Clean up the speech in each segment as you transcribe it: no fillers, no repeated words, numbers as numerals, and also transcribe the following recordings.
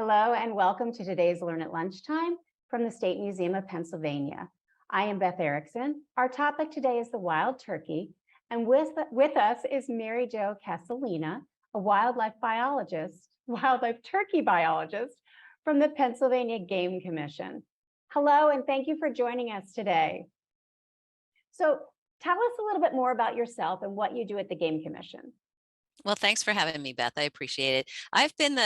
Hello and welcome to today's Learn at Lunchtime from the State Museum of Pennsylvania. I am Beth Erickson. Our topic today is the wild turkey, and with us is Mary Jo Casalena, a wildlife turkey biologist from the Pennsylvania Game Commission. Hello, and thank you for joining us today. So tell us a little bit more about yourself and what you do at the Game Commission. Well, thanks for having me, Beth. I appreciate it. I've been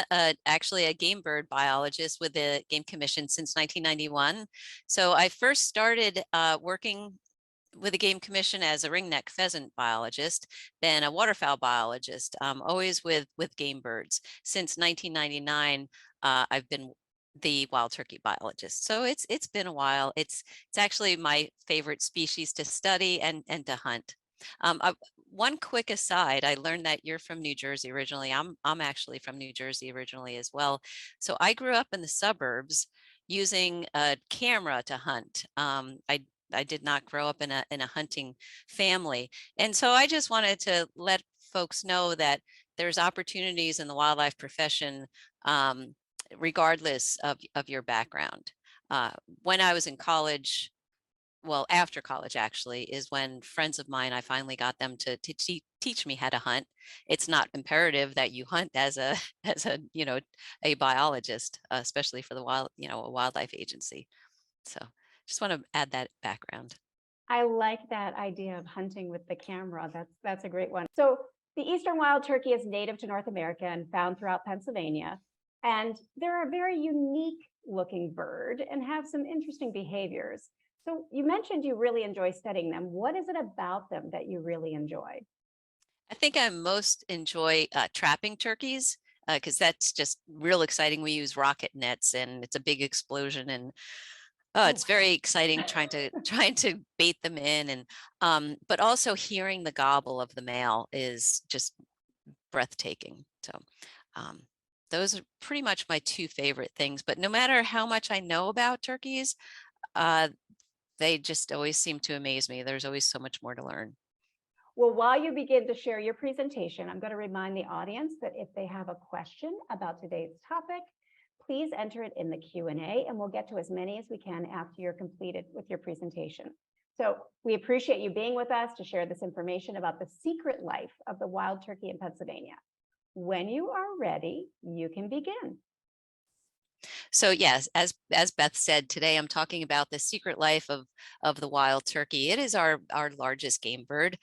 actually a game bird biologist with the Game Commission since 1991. So I first started working with the Game Commission as a ringneck pheasant biologist, then a waterfowl biologist, always with game birds. Since 1999, I've been the wild turkey biologist. So it's been a while. It's actually my favorite species to study and to hunt. One quick aside, I learned that you're from New Jersey originally. I'm actually from New Jersey originally as well. So I grew up in the suburbs using a camera to hunt. I did not grow up in a hunting family. And so I just wanted to let folks know that there's opportunities in the wildlife profession, regardless of your background. When I was in college, well, after college actually, is when friends of mine, I finally got them to teach me how to hunt. It's not imperative that you hunt as a a biologist, especially for the a wildlife agency. So just want to add that background. I like that idea of hunting with the camera. That's a great one. So the eastern wild turkey is native to North America and found throughout Pennsylvania. And they're a very unique looking bird and have some interesting behaviors. So you mentioned you really enjoy studying them. What is it about them that you really enjoy? I think I most enjoy trapping turkeys because that's just real exciting. We use rocket nets and it's a big explosion, and it's very exciting trying to bait them in, and but also hearing the gobble of the male is just breathtaking. So those are pretty much my two favorite things. But no matter how much I know about turkeys, they just always seem to amaze me. There's always so much more to learn. Well, while you begin to share your presentation, I'm going to remind the audience that if they have a question about today's topic, please enter it in the Q&A and we'll get to as many as we can after you're completed with your presentation. So we appreciate you being with us to share this information about the secret life of the wild turkey in Pennsylvania. When you are ready, you can begin. So yes, as Beth said, today I'm talking about the secret life of the wild turkey. It is our largest game bird.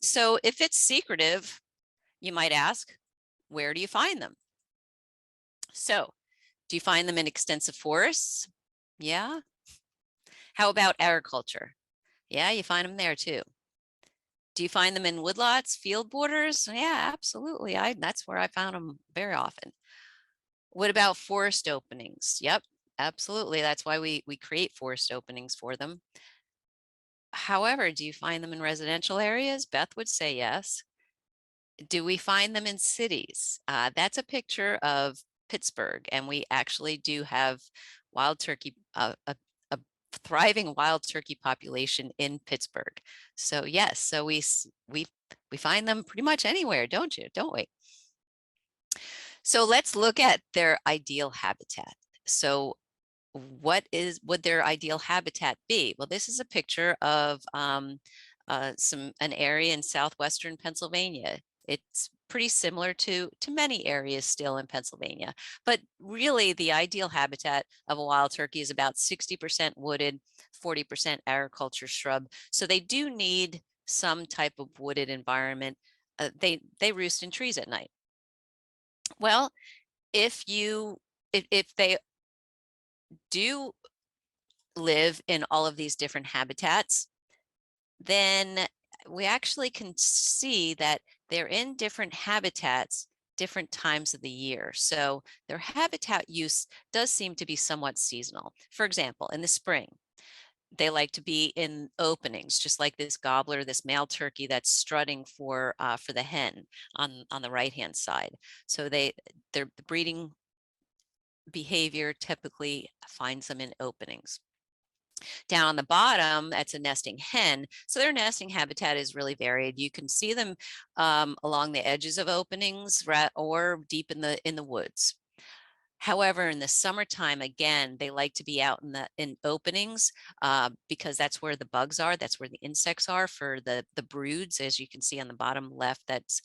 So if it's secretive, you might ask, where do you find them? So do you find them in extensive forests? Yeah. How about agriculture? Yeah, you find them there too. Do you find them in woodlots, field borders? Yeah, absolutely. That's where I found them very often. What about forest openings? Yep, absolutely. That's why we create forest openings for them. However, do you find them in residential areas? Beth would say yes. Do we find them in cities? That's a picture of Pittsburgh, and we actually do have wild turkey, a thriving wild turkey population in Pittsburgh. So yes, so we find them pretty much anywhere, don't we? So let's look at their ideal habitat. So what would their ideal habitat be? Well, this is a picture of an area in southwestern Pennsylvania. It's pretty similar to many areas still in Pennsylvania, but really the ideal habitat of a wild turkey is about 60% wooded, 40% agriculture shrub. So they do need some type of wooded environment. They roost in trees at night. Well, if they do live in all of these different habitats, then we actually can see that they're in different habitats different times of the year. So their habitat use does seem to be somewhat seasonal. For example, in the spring, they like to be in openings, just like this gobbler, this male turkey that's strutting for the hen on the right-hand side. So their breeding behavior typically finds them in openings. Down on the bottom, that's a nesting hen. So their nesting habitat is really varied. You can see them along the edges of openings or deep in the woods. However, in the summertime, again, they like to be out in openings because that's where the bugs are. That's where the insects are for the broods. As you can see on the bottom left, that's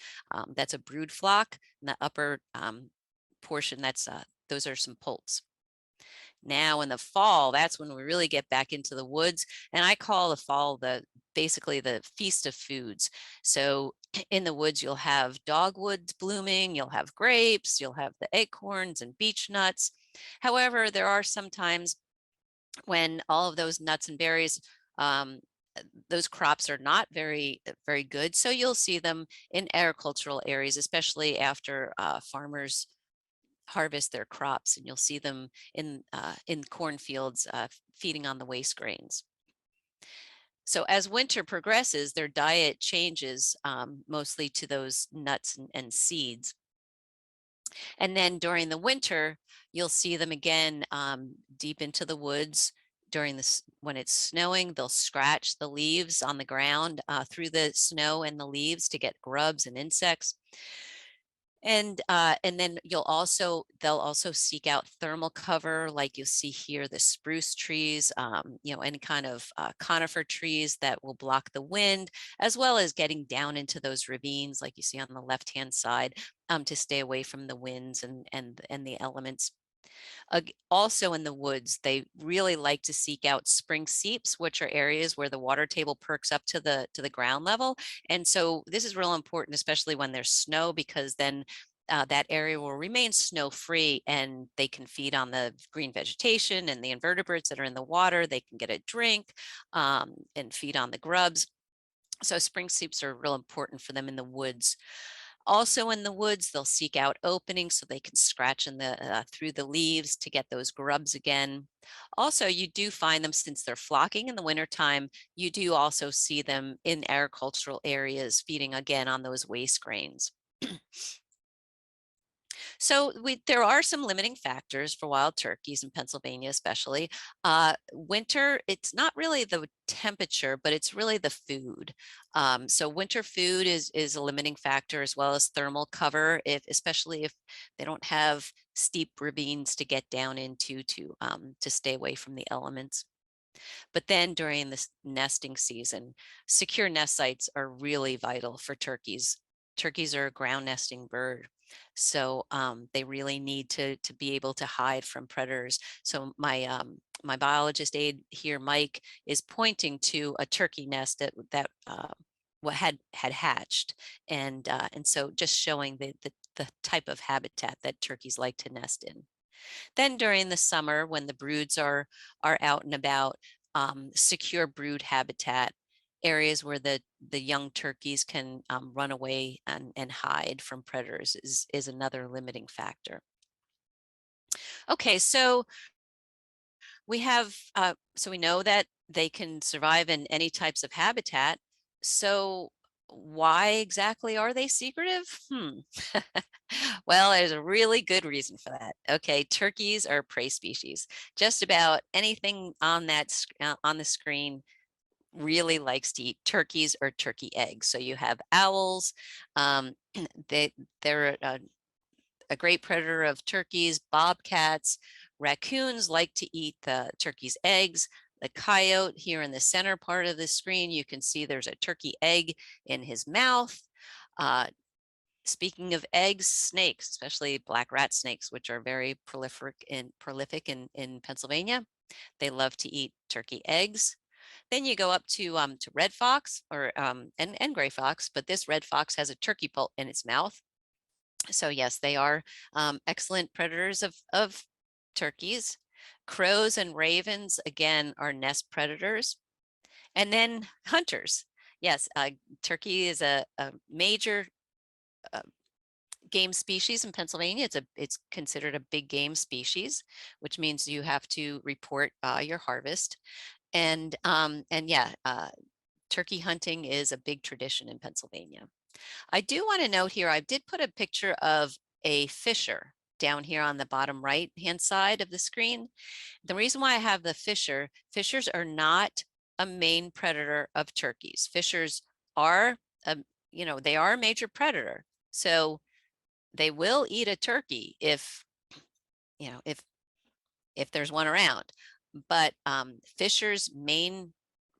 a brood flock. And the upper portion, those are some poults. Now in the fall, that's when we really get back into the woods. And I call the fall basically the feast of foods. So in the woods, you'll have dogwoods blooming, you'll have grapes, you'll have the acorns and beech nuts. However, there are some times when all of those nuts and berries, those crops are not very good. So you'll see them in agricultural areas, especially after farmers harvest their crops, and you'll see them in cornfields feeding on the waste grains. So as winter progresses, their diet changes mostly to those nuts and seeds. And then during the winter, you'll see them again deep into the woods. When it's snowing, they'll scratch the leaves on the ground through the snow and the leaves to get grubs and insects. And then they'll also seek out thermal cover, like you see here, the spruce trees, any kind of conifer trees that will block the wind, as well as getting down into those ravines, like you see on the left-hand side, to stay away from the winds and the elements. Also in the woods, they really like to seek out spring seeps, which are areas where the water table perks up to the ground level. And so this is real important, especially when there's snow, because then that area will remain snow-free and they can feed on the green vegetation and the invertebrates that are in the water. They can get a drink and feed on the grubs. So spring seeps are real important for them in the woods. Also in the woods, they'll seek out openings so they can scratch through the leaves to get those grubs again. Also, you do find them, since they're flocking in the wintertime, you do also see them in agricultural areas feeding again on those waste grains. So there are some limiting factors for wild turkeys in Pennsylvania, especially. Winter, it's not really the temperature, but it's really the food. So winter food is a limiting factor, as well as thermal cover, especially if they don't have steep ravines to get down into to stay away from the elements. But then during this nesting season, secure nest sites are really vital for turkeys. Turkeys are a ground nesting bird, so they really need to be able to hide from predators. So my biologist aide here, Mike, is pointing to a turkey nest that what had hatched, and so just showing the type of habitat that turkeys like to nest in. Then during the summer, when the broods are out and about, secure brood habitat, areas where the young turkeys can run away and hide from predators is another limiting factor. Okay, so we know that they can survive in any types of habitat. So why exactly are they secretive? Well, there's a really good reason for that. Okay, turkeys are prey species. Just about anything on on the screen really likes to eat turkeys or turkey eggs. So you have owls. They're a great predator of turkeys. Bobcats, raccoons like to eat the turkey's eggs. The coyote here in the center part of the screen, you can see there's a turkey egg in his mouth. Speaking of eggs, snakes, especially black rat snakes, which are very prolific in Pennsylvania, they love to eat turkey eggs. Then you go up to red fox and gray fox, but this red fox has a turkey pult in its mouth. So yes, they are excellent predators of turkeys. Crows and ravens, again, are nest predators. And then hunters. Yes, turkey is a major game species in Pennsylvania. It's considered a big game species, which means you have to report your harvest. And yeah, turkey hunting is a big tradition in Pennsylvania. I do want to note here, I did put a picture of a fisher down here on the bottom right hand side of the screen. The reason why I have the fishers are not a main predator of turkeys. Fishers are, they are a major predator. So they will eat a turkey if you know, if there's one around. But fishers' main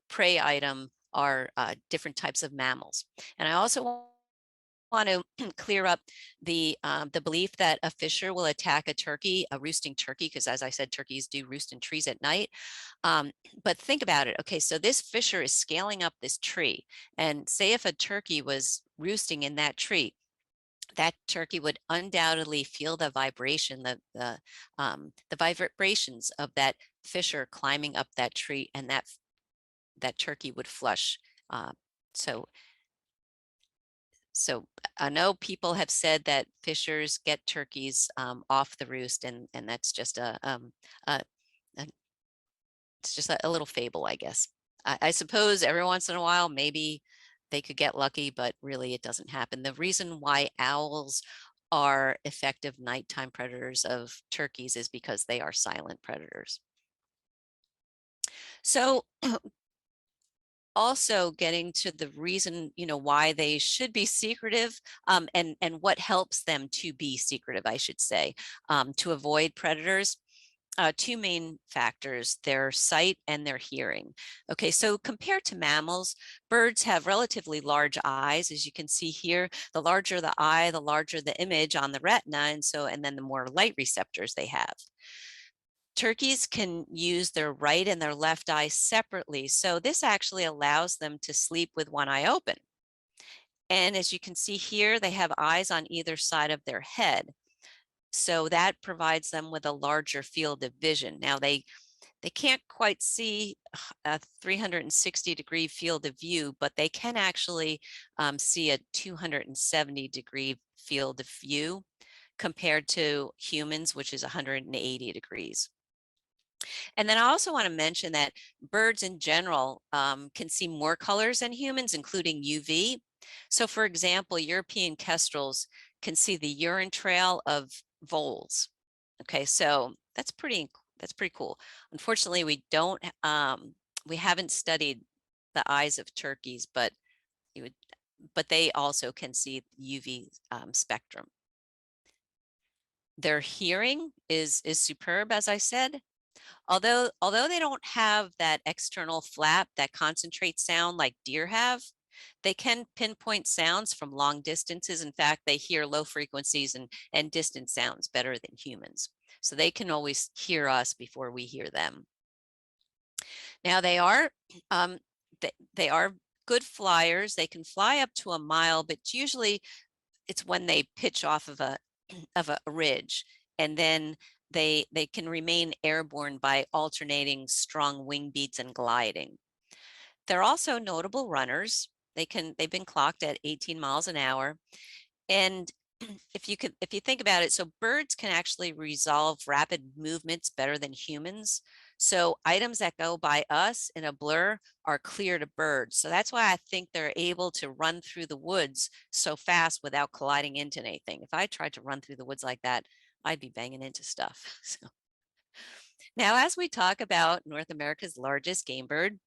prey item are different types of mammals. And I also want to clear up the belief that a fisher will attack a turkey, a roosting turkey, because as I said, turkeys do roost in trees at night. But think about it. Okay, so this fisher is scaling up this tree, and say if a turkey was roosting in that tree, that turkey would undoubtedly feel the vibration, the vibrations of that fisher climbing up that tree, and that turkey would flush. Uh, so so I know people have said that fishers get turkeys off the roost, and that's just a, a it's just a little fable, I guess. I suppose every once in a while, maybe they could get lucky, but really it doesn't happen. The reason why owls are effective nighttime predators of turkeys is because they are silent predators. So also getting to the reason, why they should be secretive, and what helps them to be secretive, I should say, to avoid predators. Two main factors, their sight and their hearing. Okay, so compared to mammals, birds have relatively large eyes. As you can see here, the larger the eye, the larger the image on the retina, and then the more light receptors they have. Turkeys can use their right and their left eye separately, so this actually allows them to sleep with one eye open. And as you can see here, they have eyes on either side of their head. So that provides them with a larger field of vision. Now they can't quite see a 360-degree field of view, but they can actually see a 270-degree field of view compared to humans, which is 180 degrees. And then I also want to mention that birds in general can see more colors than humans, including UV. So for example, European kestrels can see the urine trail of voles. Okay, so that's pretty cool. Unfortunately, we haven't studied the eyes of turkeys, but they also can see UV spectrum. Their hearing is superb, as I said. Although they don't have that external flap that concentrates sound like deer have, they can pinpoint sounds from long distances. In fact, they hear low frequencies and distant sounds better than humans. So they can always hear us before we hear them. Now um, they are good flyers. They can fly up to a mile, but usually it's when they pitch off of a ridge, and then they can remain airborne by alternating strong wing beats and gliding. They're also notable runners. They've been clocked at 18 miles an hour. And if you think about it, so birds can actually resolve rapid movements better than humans. So items that go by us in a blur are clear to birds. So that's why I think they're able to run through the woods so fast without colliding into anything. If I tried to run through the woods like that, I'd be banging into stuff. So now, as we talk about North America's largest game bird,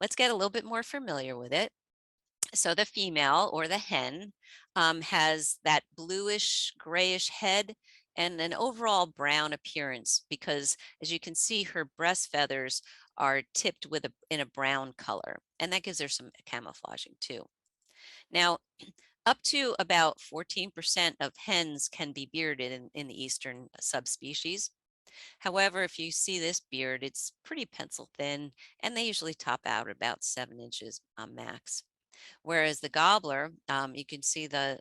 let's get a little bit more familiar with it. So the female, or the hen, has that bluish grayish head and an overall brown appearance, because as you can see, her breast feathers are tipped in a brown color, and that gives her some camouflaging too. Now, up to about 14% of hens can be bearded in the eastern subspecies. However, if you see this beard, it's pretty pencil thin, and they usually top out about 7 inches max. Whereas the gobbler, you can see the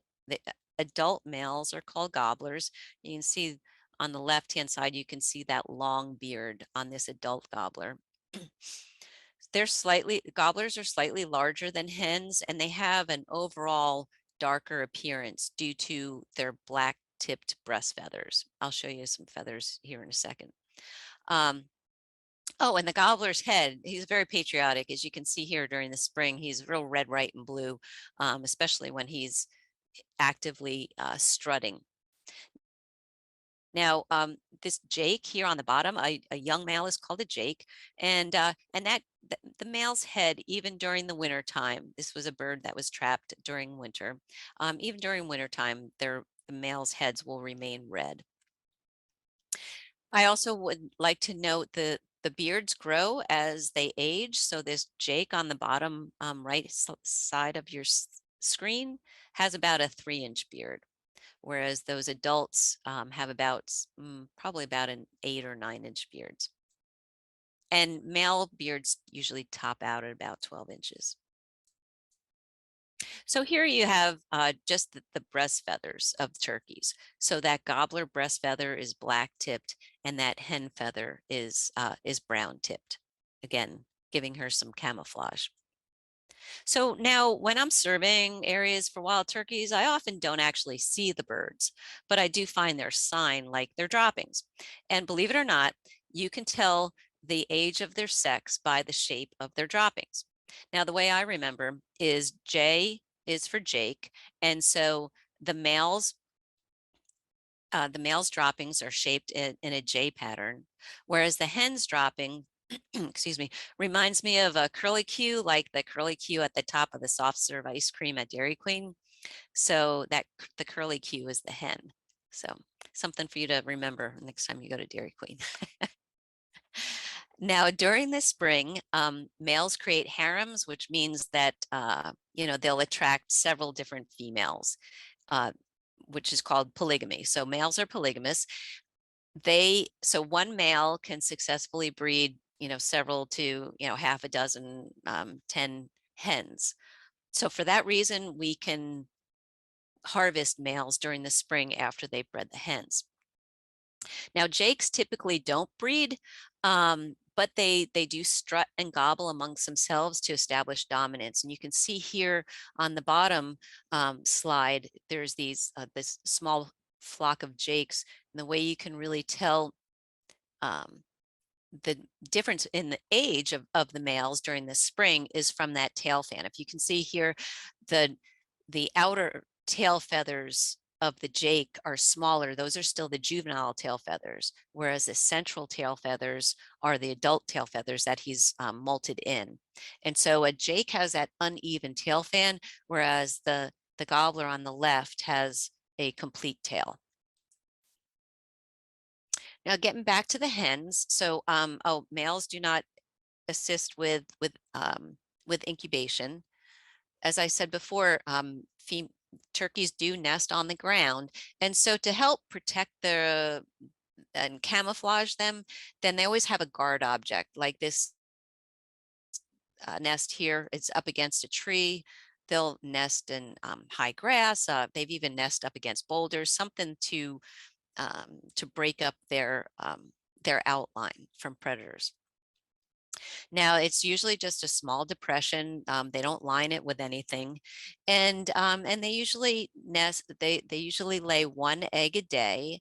adult males are called gobblers. You can see on the left-hand side, you can see that long beard on this adult gobbler. Gobblers are slightly larger than hens, and they have an overall darker appearance due to their black tipped breast feathers. I'll show you some feathers here in a second. Oh, and the gobbler's head, he's very patriotic. As you can see here during the spring, he's real red, white, and blue, especially when he's actively strutting. Now, this jake here on the bottom, a young male is called a jake, and the male's head, even during the winter time, this was a bird that was trapped during winter. Even during winter time, the male's heads will remain red. I also would like to note the beards grow as they age. So this Jake on the bottom right side of your screen has about a 3-inch beard, whereas those adults have about probably about an 8 or 9-inch beards. And male beards usually top out at about 12 inches. So here you have just the breast feathers of turkeys. So that gobbler breast feather is black tipped, and that hen feather is brown tipped. Again, giving her some camouflage. So now when I'm surveying areas for wild turkeys, I often don't actually see the birds, but I do find their sign, like their droppings. And believe it or not, you can tell the age of their sex by the shape of their droppings. Now, the way I remember is J is for Jake. And so the males droppings are shaped in a J pattern, whereas the hen's dropping, excuse me, reminds me of a curly Q, like the curly Q at the top of the soft serve ice cream at Dairy Queen. So that the curly Q is the hen. So something for you to remember next time you go to Dairy Queen. Now, during the spring, males create harems, which means that they'll attract several different females, which is called polygamy. So males are polygamous. So one male can successfully breed, several to, half a dozen, 10 hens. So for that reason, we can harvest males during the spring after they've bred the hens. Now, jakes typically don't breed, but they do strut and gobble amongst themselves to establish dominance. And you can see here on the bottom slide, there's this small flock of jakes, and the way you can really tell the difference in the age of the males during the spring is from that tail fan. If you can see here, the outer tail feathers of the Jake are smaller. Those are still the juvenile tail feathers, whereas the central tail feathers are the adult tail feathers that he's molted in. And so a Jake has that uneven tail fan, whereas the gobbler on the left has a complete tail. Now, getting back to the hens, so males do not assist with incubation. As I said before, turkeys do nest on the ground, and so to help protect and camouflage them, then they always have a guard object like this nest here. It's up against a tree. They'll nest in high grass. They've even nest up against boulders, something to break up their outline from predators. Now, it's usually just a small depression. They don't line it with anything, and they usually nest. They usually lay 1 egg a day.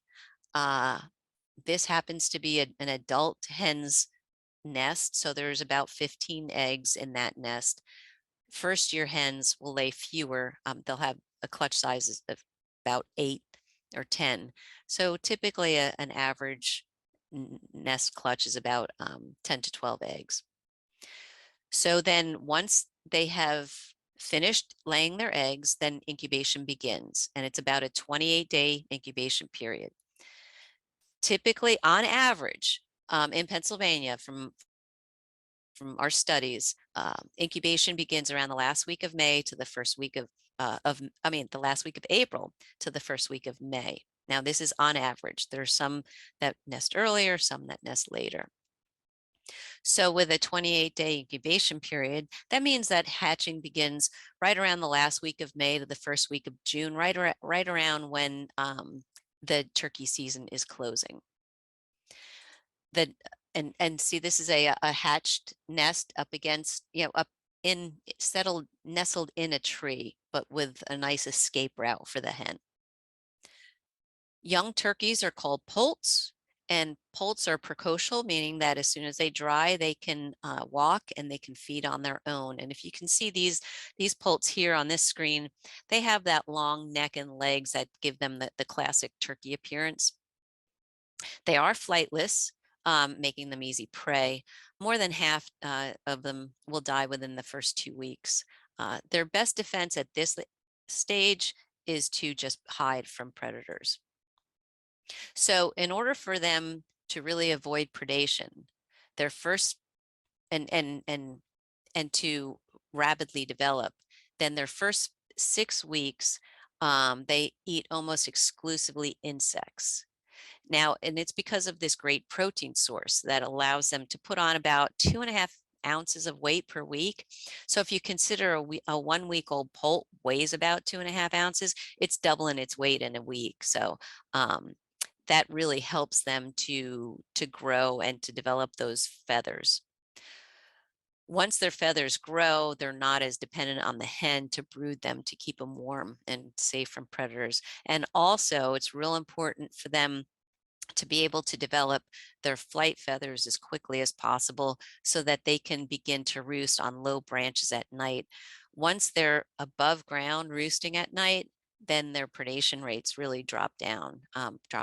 This happens to be an adult hen's nest, so there's about 15 eggs in that nest. First-year hens will lay fewer. They'll have a clutch size of about 8 or 10. So typically an average nest clutch is about 10 to 12 eggs. So then once they have finished laying their eggs, then incubation begins, and it's about a 28-day incubation period. Typically, on average, in Pennsylvania, from our studies, incubation begins around the last week of May to the first week of the last week of April to the first week of May. Now, this is on average. There are some that nest earlier, some that nest later. So with a 28-day incubation period, that means that hatching begins right around the last week of May to the first week of June, right around when the turkey season is closing. And see, this is a hatched nest up against, nestled in a tree, but with a nice escape route for the hen. Young turkeys are called poults, and poults are precocial, meaning that as soon as they dry, they can walk and they can feed on their own. And if you can see these poults here on this screen, they have that long neck and legs that give them the classic turkey appearance. They are flightless, making them easy prey. More than half of them will die within the first 2 weeks. Their best defense at this stage is to just hide from predators. So in order for them to really avoid predation. Their first and to rapidly develop, then their first 6 weeks, they eat almost exclusively insects. Now, and it's because of this great protein source that allows them to put on about 2.5 ounces of weight per week. So if you consider a 1 week old poult weighs about 2.5 ounces, it's doubling its weight in a week. So that really helps them to grow and to develop those feathers. Once their feathers grow, they're not as dependent on the hen to brood them to keep them warm and safe from predators. And also, it's real important for them to be able to develop their flight feathers as quickly as possible so that they can begin to roost on low branches at night. Once they're above ground roosting at night, then their predation rates really drop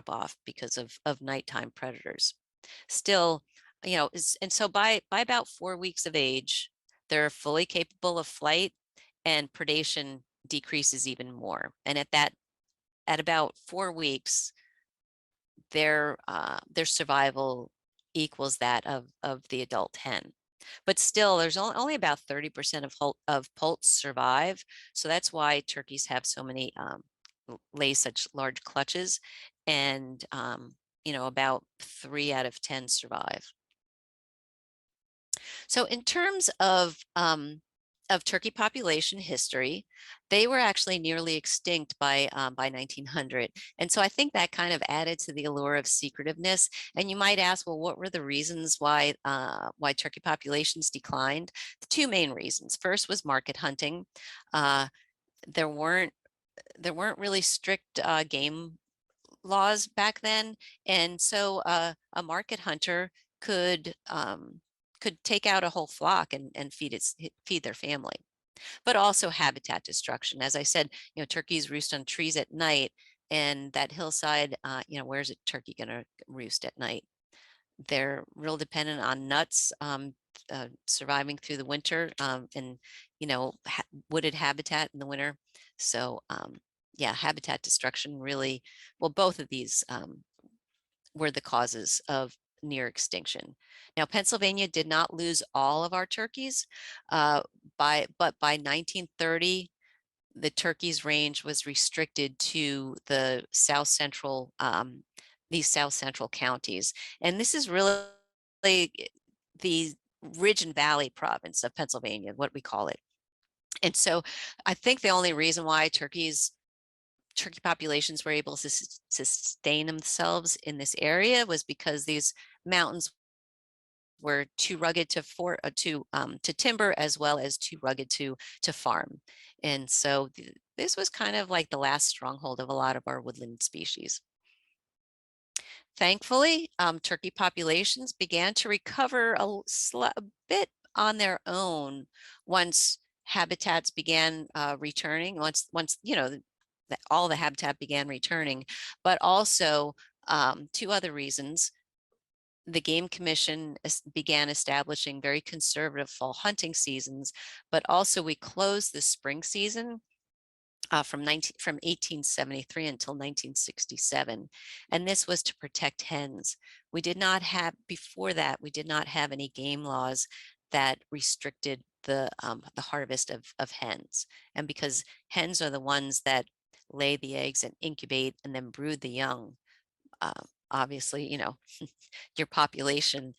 off because of nighttime predators. Still, and so by about 4 weeks of age, they're fully capable of flight, and predation decreases even more. And at about 4 weeks, their survival equals that of the adult hen. But still, there's only about 30% of poults survive. So that's why turkeys have so many lay such large clutches, and about 3 out of 10 survive. So in terms of turkey population history, they were actually nearly extinct by 1900. And so I think that kind of added to the allure of secretiveness. And you might ask, well, what were the reasons why turkey populations declined? The two main reasons. First was market hunting. There weren't really strict game laws back then, and so a market hunter could take out a whole flock and feed their family. But also habitat destruction. As I said, turkeys roost on trees at night, and that hillside, where's a turkey going to roost at night? They're real dependent on nuts, surviving through the winter, and wooded habitat in the winter. So yeah, habitat destruction really, well, both of these were the causes of near extinction. Now, Pennsylvania did not lose all of our turkeys, but by 1930, the turkeys range was restricted to the these south central counties. And this is really the Ridge and Valley province of Pennsylvania, what we call it. And so I think the only reason why turkey populations were able to sustain themselves in this area was because these mountains were too rugged to timber, as well as too rugged to farm. And so this was kind of like the last stronghold of a lot of our woodland species. Thankfully, turkey populations began to recover a bit on their own once habitats began returning, once all the habitat began returning. But also, two other reasons. The Game Commission began establishing very conservative fall hunting seasons, but also we closed the spring season from 1873 until 1967. And this was to protect hens. Before that, we did not have any game laws that restricted the harvest of hens. And because hens are the ones that lay the eggs and incubate and then brood the young, obviously, your population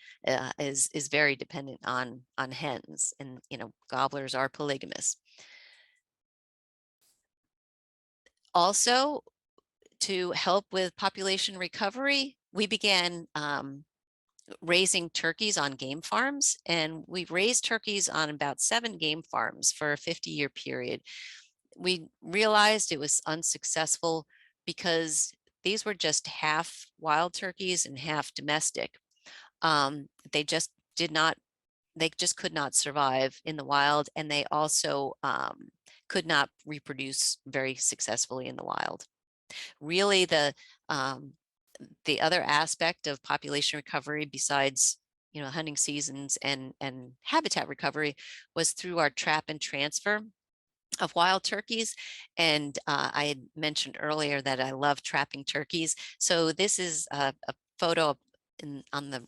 is very dependent on hens, and gobblers are polygamous. Also, to help with population recovery, we began raising turkeys on game farms, and we raised turkeys on about 7 game farms for a 50-year period. We realized it was unsuccessful because these were just half wild turkeys and half domestic. They just could not survive in the wild, and they also could not reproduce very successfully in the wild. Really, the other aspect of population recovery, besides hunting seasons and habitat recovery, was through our trap and transfer of wild turkeys. And I had mentioned earlier that I love trapping turkeys. So this is a photo on the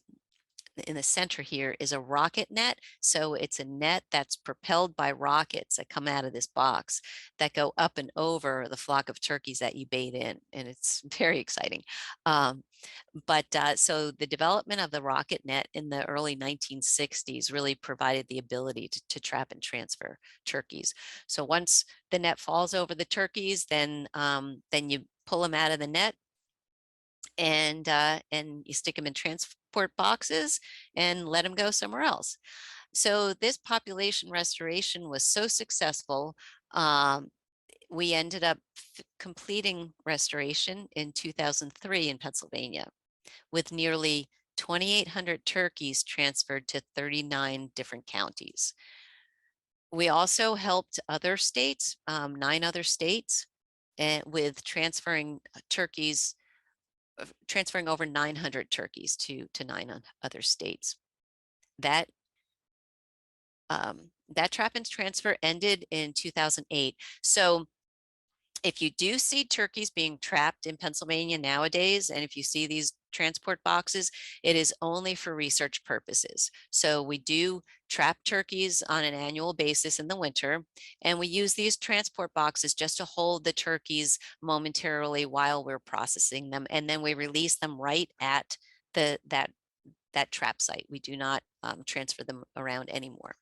in the center here is a rocket net. So it's a net that's propelled by rockets that come out of this box that go up and over the flock of turkeys that you bait in. And it's very exciting. So the development of the rocket net in the early 1960s really provided the ability to trap and transfer turkeys. So once the net falls over the turkeys, then you pull them out of the net, and you stick them in transport boxes and let them go somewhere else. So this population restoration was so successful, we ended up completing restoration in 2003 in Pennsylvania, with nearly 2,800 turkeys transferred to 39 different counties. We also helped other states, 9 other states, with transferring turkeys, transferring over 900 turkeys to 9 other states. That trap and transfer ended in 2008. So if you do see turkeys being trapped in Pennsylvania nowadays, and if you see these transport boxes, it is only for research purposes. So we do trap turkeys on an annual basis in the winter, and we use these transport boxes just to hold the turkeys momentarily while we're processing them, and then we release them right at that trap site. We do not transfer them around anymore.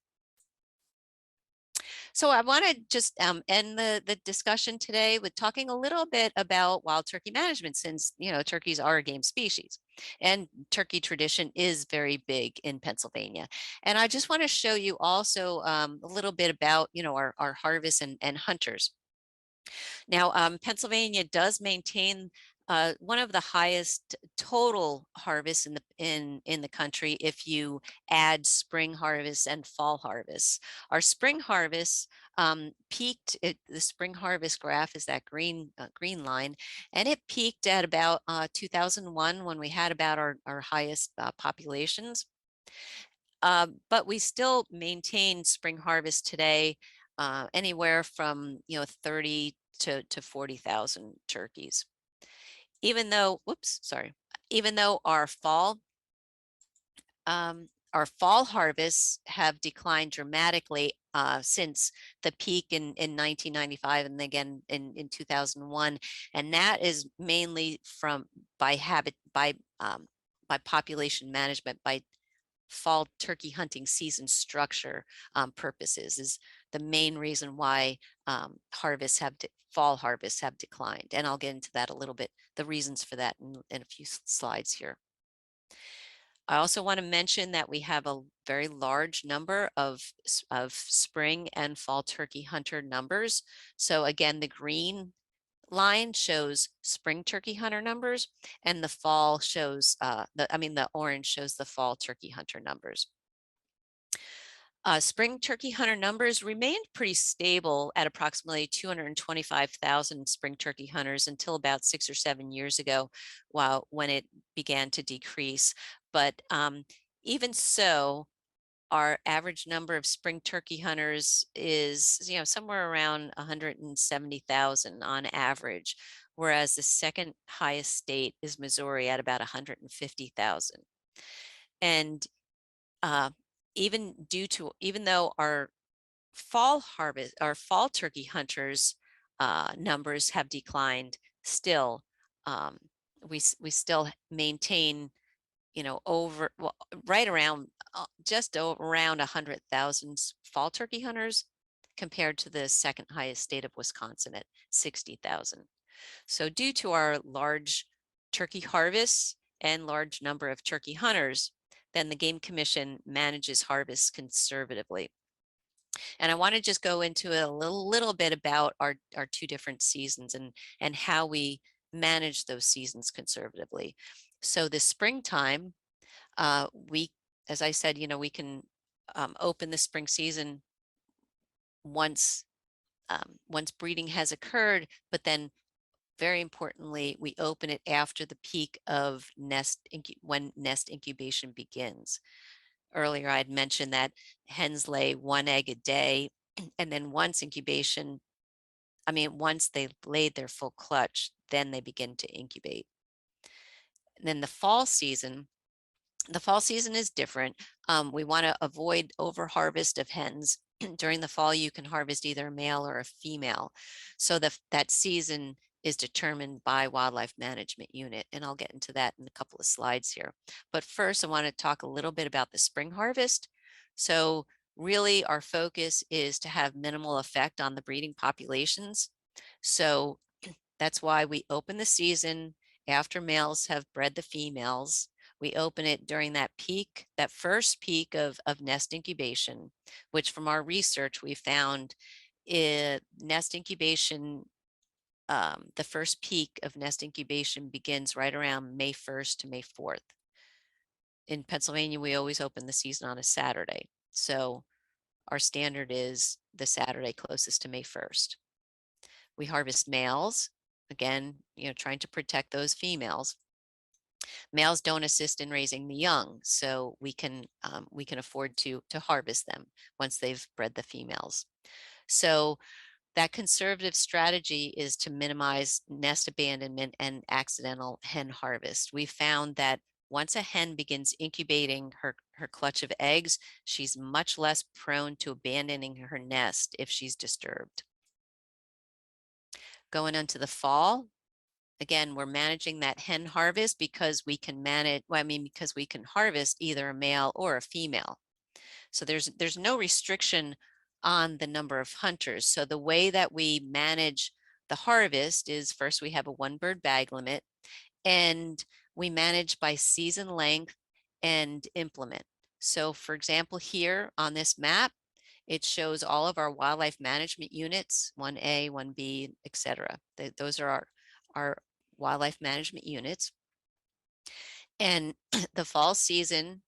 So I want to just end the discussion today with talking a little bit about wild turkey management, since, turkeys are a game species and turkey tradition is very big in Pennsylvania. And I just want to show you also a little bit about, our harvest and hunters. Now, Pennsylvania does maintain one of the highest total harvests in the country if you add spring harvests and fall harvests. Our spring harvest peaked. The spring harvest graph is that green line, and it peaked at about 2001, when we had about our highest populations. But we still maintain spring harvest today, anywhere from 30 to 40,000 turkeys. Even though, even though our fall harvests have declined dramatically since the peak in 1995 and again in 2001, and that is mainly by population management, by fall turkey hunting season structure purposes, is the main reason why fall harvests have declined. And I'll get into that a little bit, the reasons for that in a few slides here. I also want to mention that we have a very large number of spring and fall turkey hunter numbers. So again, the green line shows spring turkey hunter numbers, and the fall shows the orange shows the fall turkey hunter numbers. Spring turkey hunter numbers remained pretty stable at approximately 225,000 spring turkey hunters until about 6 or 7 years ago, when it began to decrease. But even so, our average number of spring turkey hunters is, somewhere around 170,000 on average, whereas the second highest state is Missouri at about 150,000. And even though our fall turkey hunters numbers have declined, still we still maintain, right around just around 100,000 fall turkey hunters, compared to the second highest state of Wisconsin at 60,000. So due to our large turkey harvests and large number of turkey hunters, then the Game Commission manages harvests conservatively. And I want to just go into a little bit about our 2 different seasons and how we manage those seasons conservatively. So the springtime, as I said, we can open the spring season once breeding has occurred, but then very importantly, we open it after the peak of when nest incubation begins. Earlier, I had mentioned that hens lay 1 egg a day, and then once they laid their full clutch, then they begin to incubate. And then the fall season The fall season is different. We want to avoid over harvest of hens. During the fall, you can harvest either a male or a female. So that season is determined by wildlife management unit. And I'll get into that in a couple of slides here. But first, I want to talk a little bit about the spring harvest. So really our focus is to have minimal effect on the breeding populations. So that's why we open the season after males have bred the females. We open it during that peak, that first peak of nest incubation, which from our research we found nest incubation, the first peak of nest incubation begins right around May 1st to May 4th. In Pennsylvania, we always open the season on a Saturday. So our standard is the Saturday closest to May 1st. We harvest males, again, trying to protect those females. Males don't assist in raising the young, so we can afford to harvest them once they've bred the females. So that conservative strategy is to minimize nest abandonment and accidental hen harvest. We found that once a hen begins incubating her clutch of eggs, she's much less prone to abandoning her nest if she's disturbed. Going into the fall, again, we're managing that hen harvest because we can because we can harvest either a male or a female. So there's no restriction on the number of hunters. So the way that we manage the harvest is first we have a 1-bird bag limit, and we manage by season length and implement. So for example, here on this map, it shows all of our wildlife management units, 1A, 1B, etc. Those are our wildlife management units. And the fall season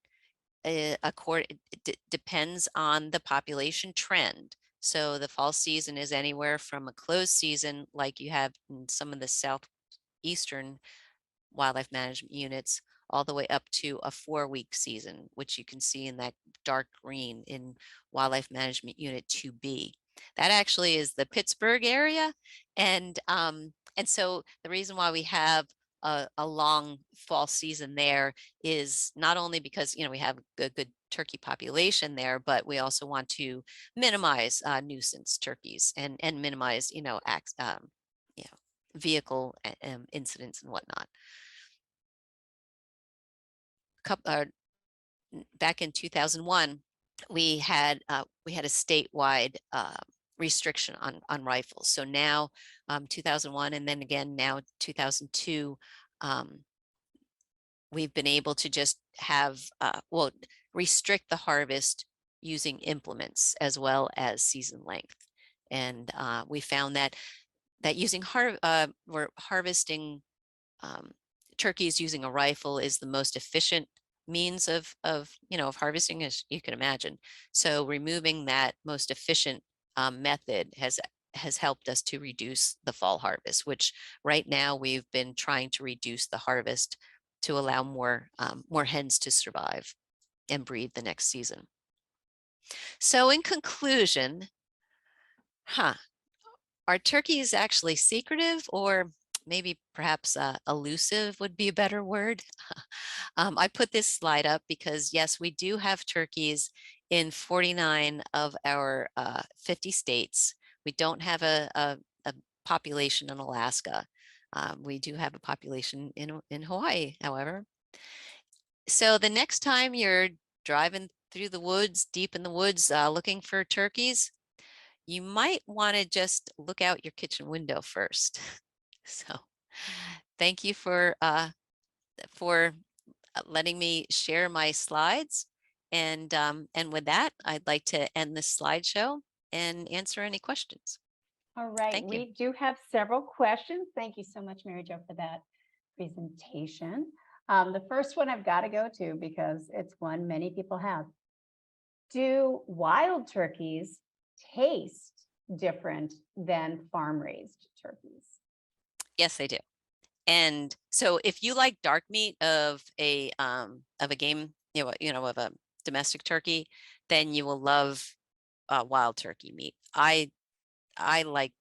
depends on the population trend. So the fall season is anywhere from a closed season like you have in some of the southeastern wildlife management units, all the way up to a 4-week season, which you can see in that dark green in wildlife management unit 2B. That actually is the Pittsburgh area. And so the reason why we have a long fall season there is not only because we have a good turkey population there, but we also want to minimize nuisance turkeys and minimize vehicle incidents and whatnot. Back in 2001, we had a statewide restriction on rifles. So now 2001 and then again now 2002, we've been able to just have restrict the harvest using implements as well as season length. And we found that using we're harvesting turkeys using a rifle is the most efficient means of harvesting, as you can imagine. So removing that most efficient method has helped us to reduce the fall harvest, which right now we've been trying to reduce the harvest to allow more hens to survive and breed the next season. So in conclusion, are turkeys actually secretive, or maybe perhaps elusive would be a better word? I put this slide up because yes, we do have turkeys in 49 of our 50 states. We don't have a population in Alaska. We do have a population in Hawaii, however. So the next time you're driving through the woods, deep in the woods, looking for turkeys, you might want to just look out your kitchen window first. So thank you for letting me share my slides. And with that, I'd like to end this slideshow and answer any questions. All right, Thank you. we do have several questions. Thank you so much, Mary Jo, for that presentation. The first one I've got to go to because it's one many people have. Do wild turkeys taste different than farm-raised turkeys? Yes, they do. And so if you like dark meat of a game, of a domestic turkey, then you will love wild turkey meat. I like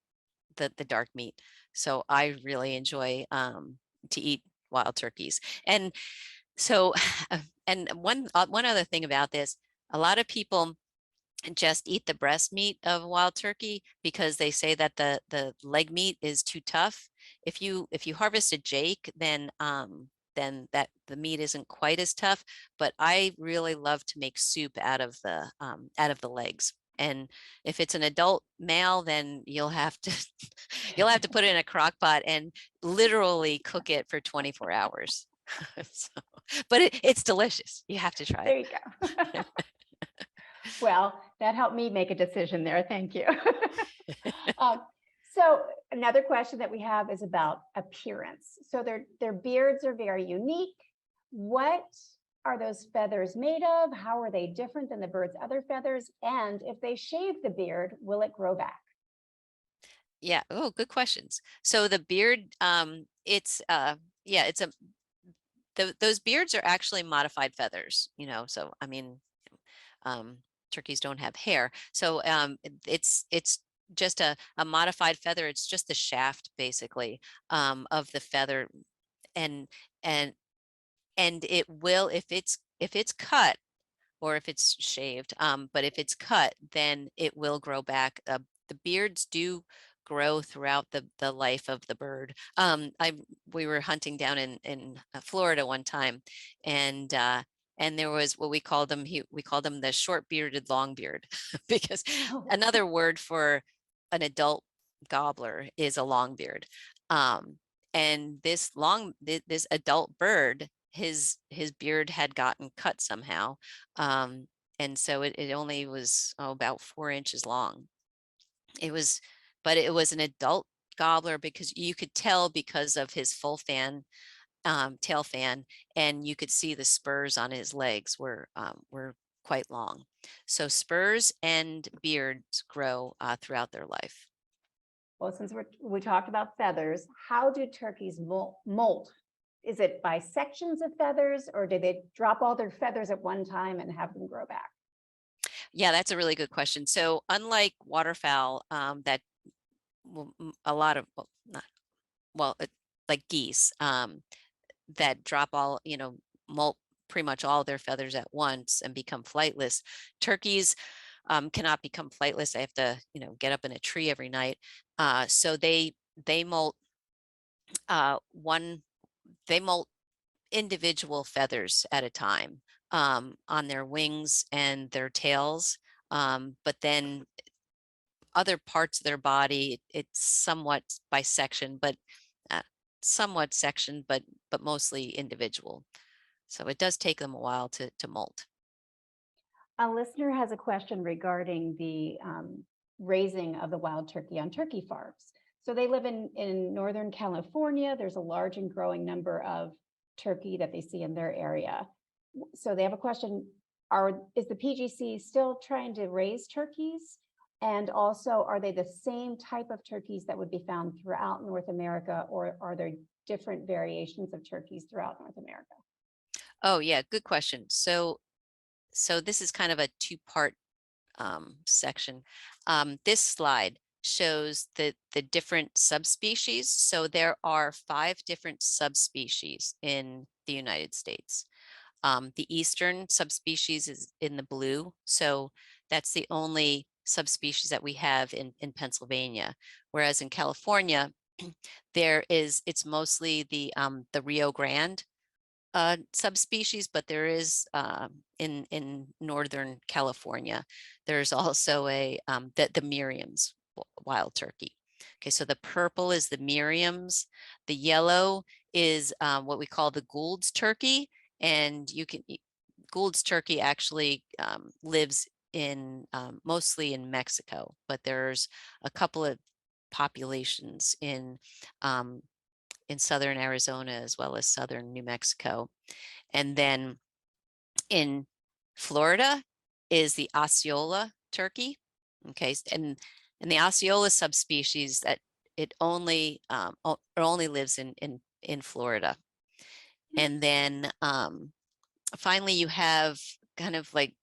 the dark meat, so I really enjoy to eat wild turkeys. And So, and one other thing about this, a lot of people just eat the breast meat of wild turkey because they say that the leg meat is too tough. If you harvest a jake, then that the meat isn't quite as tough. But I really love to make soup out of the legs. And if it's an adult male, then you'll have to you'll have to put it in a crock pot and literally cook it for 24 hours. So, but it's delicious. You have to try There it. you go. Well, that helped me make a decision there. Thank you. Um, so another question that we have is about appearance. So their beards are very unique. What are those feathers made of? How are they different than the bird's other feathers? And if they shave the beard, will it grow back? Yeah. Oh, good questions. So the beard, yeah, those beards are actually modified feathers, so I mean, um, turkeys don't have hair. So it's just a modified feather. It's just the shaft basically of the feather. And and and it will, if it's cut or if it's shaved, but if it's cut, then it will grow back. The beards do grow throughout the life of the bird. We were hunting down in Florida one time, and there was what we called them the short bearded longbeard because Oh, another word for an adult gobbler is a longbeard. And this adult bird, his beard had gotten cut somehow, um, and so it only was about 4 inches long. It was, but it was an adult gobbler because you could tell because of his full tail fan, and you could see the spurs on his legs were quite long. So spurs and beards grow throughout their life. well, since we talked about feathers, how do turkeys molt? Is it by sections of feathers, or do they drop all their feathers at one time and have them grow back? Yeah, that's a really good question. So unlike waterfowl, that a lot of, well, not well, like geese, that drop all, molt pretty much all their feathers at once and become flightless. Turkeys cannot become flightless. They have to, get up in a tree every night. So they molt one they molt individual feathers at a time on their wings and their tails. But then other parts of their body, it's somewhat by section, but uh, somewhat section, but mostly individual. So it does take them a while to molt. A listener has a question regarding the raising of the wild turkey on turkey farms. So they live in Northern California. There's a large and growing number of turkey that they see in their area. So they have a question, is the PGC still trying to raise turkeys? And also, are they the same type of turkeys that would be found throughout North America, or are there different variations of turkeys throughout North America? Oh yeah, good question. So this is kind of a two-part section. This slide shows the different subspecies. So there are 5 different subspecies in the United States. The eastern subspecies is in the blue. So that's the only subspecies that we have in Pennsylvania. Whereas in California, it's mostly the Rio Grande subspecies, but there is in Northern California, there's also the Merriam's wild turkey. Okay, so the purple is the Merriam's, the yellow is what we call the Gould's turkey, and Gould's turkey actually lives in mostly in Mexico, but there's a couple of populations in southern Arizona as well as southern New Mexico. And then in Florida is the Osceola turkey. Okay, and the Osceola subspecies that it only lives in Florida. And then finally you have kind of like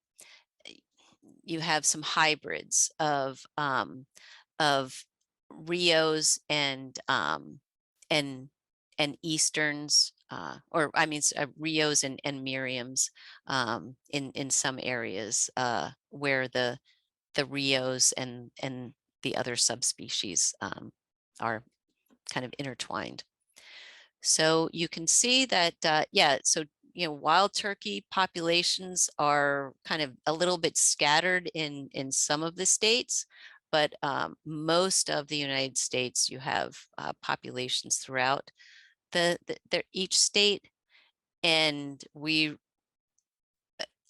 you have some hybrids of Rios and and Easterns or I mean, Rios and Miriams in some areas where the Rios and the other subspecies are kind of intertwined. So you can see that, yeah, so, wild turkey populations are kind of a little bit scattered in some of the states, but most of the United States, you have populations throughout each state. And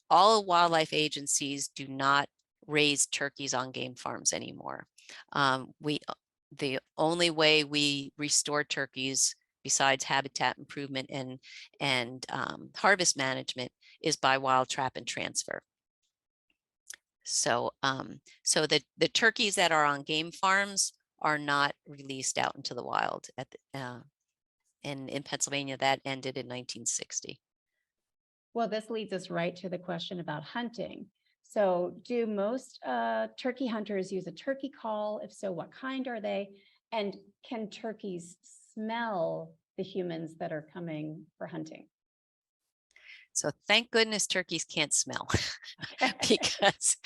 all wildlife agencies do not raise turkeys on game farms anymore. The only way we restore turkeys, besides habitat improvement and harvest management, is by wild trap and transfer. So, so the turkeys that are on game farms are not released out into the wild. In Pennsylvania, that ended in 1960. Well, this leads us right to the question about hunting. So do most turkey hunters use a turkey call? If so, what kind are they? And can turkeys smell the humans that are coming for hunting? So thank goodness turkeys can't smell. Because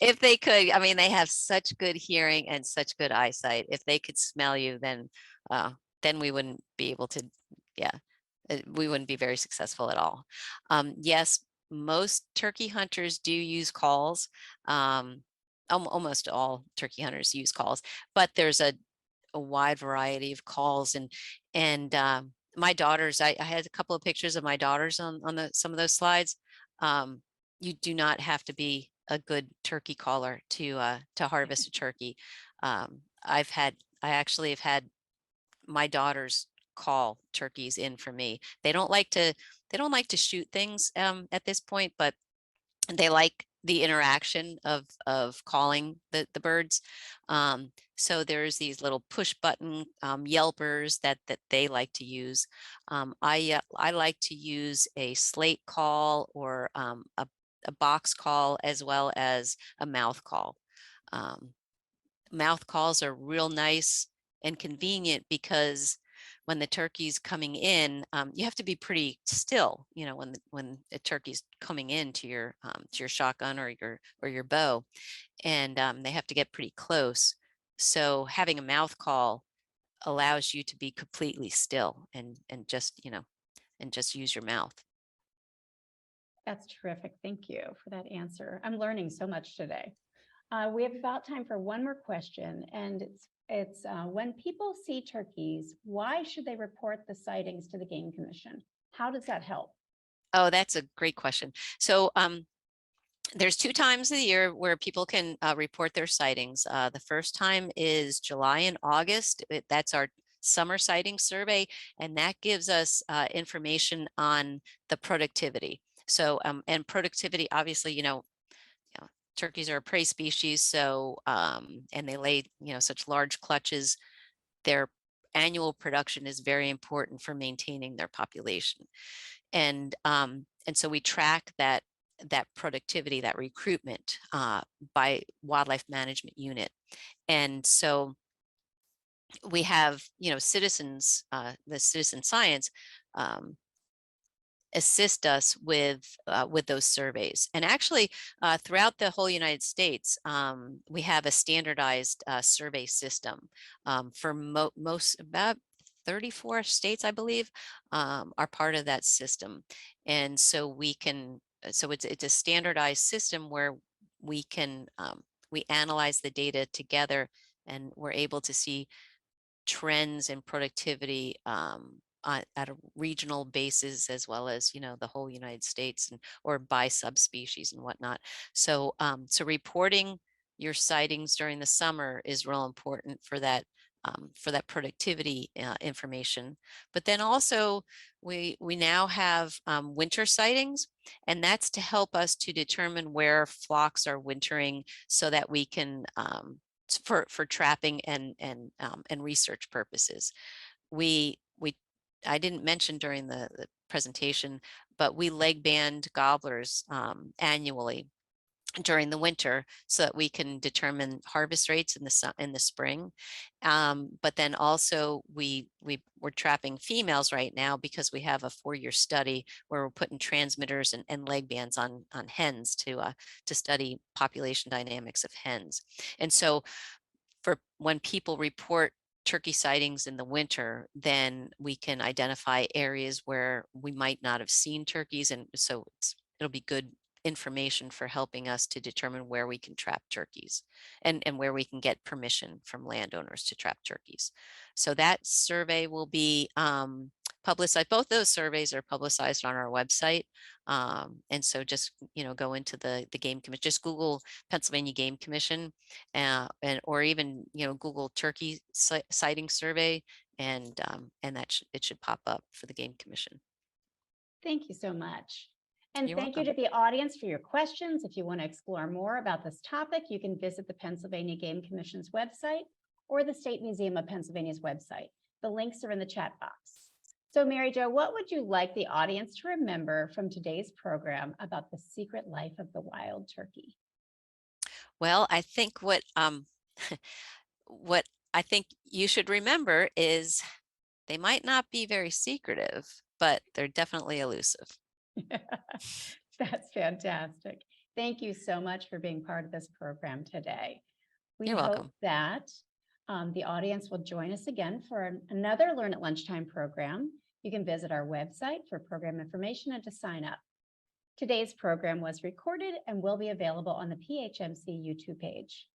if they could, I mean, they have such good hearing and such good eyesight. If they could smell you, then we wouldn't be able to, yeah, we wouldn't be very successful at all. Yes, most turkey hunters do use calls. Almost all turkey hunters use calls, but there's a wide variety of calls. And my daughters, I had a couple of pictures of my daughters on some of those slides. You do not have to be a good turkey caller to harvest a turkey. I actually have had my daughters call turkeys in for me. They don't like to shoot things at this point, but they like the interaction of calling the birds. So there's these little push button yelpers that they like to use. I like to use a slate call or a box call, as well as a mouth call. Mouth calls are real nice and convenient because when the turkey's coming in, you have to be pretty still, when a turkey's coming in to your shotgun or your bow, and they have to get pretty close. So having a mouth call allows you to be completely still and just use your mouth. That's terrific. Thank you for that answer. I'm learning so much today. We have about time for one more question, and it's when people see turkeys, why should they report the sightings to the Game Commission? How does that help? Oh, that's a great question. So there's 2 times of the year where people can report their sightings. The first time is July and August. That's our summer sighting survey, and that gives us information on the productivity. So, and productivity, obviously, turkeys are a prey species, so and they lay such large clutches. Their annual production is very important for maintaining their population, and so we track that productivity, that recruitment by wildlife management unit. And so we have citizens, the citizen science assist us with those surveys. And actually, throughout the whole United States, we have a standardized survey system for most, about 34 states, I believe, are part of that system. And so it's a standardized system where we can we analyze the data together, and we're able to see trends in productivity at a regional basis, as well as the whole United States, or by subspecies and whatnot. So so reporting your sightings during the summer is real important for that productivity information. But then also we now have winter sightings, and that's to help us to determine where flocks are wintering, so that we can for trapping and research purposes. We I didn't mention during the presentation, but we leg band gobblers annually. during the winter so that we can determine harvest rates in the spring. But then also we're trapping females right now because we have a 4-year study where we're putting transmitters and leg bands on hens to study population dynamics of hens. And so for when people report turkey sightings in the winter, then we can identify areas where we might not have seen turkeys. And so it'll be good information for helping us to determine where we can trap turkeys and where we can get permission from landowners to trap turkeys. So that survey will be publicized. Both those surveys are publicized on our website. And so just, go into the Game Commission, just Google Pennsylvania Game Commission, or even, Google turkey sighting survey, and that it should pop up for the Game Commission. Thank you so much. And You're thank you welcome. to the audience for your questions. If you want to explore more about this topic, you can visit the Pennsylvania Game Commission's website or the State Museum of Pennsylvania's website. The links are in the chat box. So Mary Jo, what would you like the audience to remember from today's program about the secret life of the wild turkey? Well, I think what what I think you should remember is they might not be very secretive, but they're definitely elusive. That's fantastic. Thank you so much for being part of this program today. We You're hope welcome. that the audience will join us again for another Learn at Lunchtime program. You can visit our website for program information and to sign up. Today's program was recorded and will be available on the PHMC YouTube page.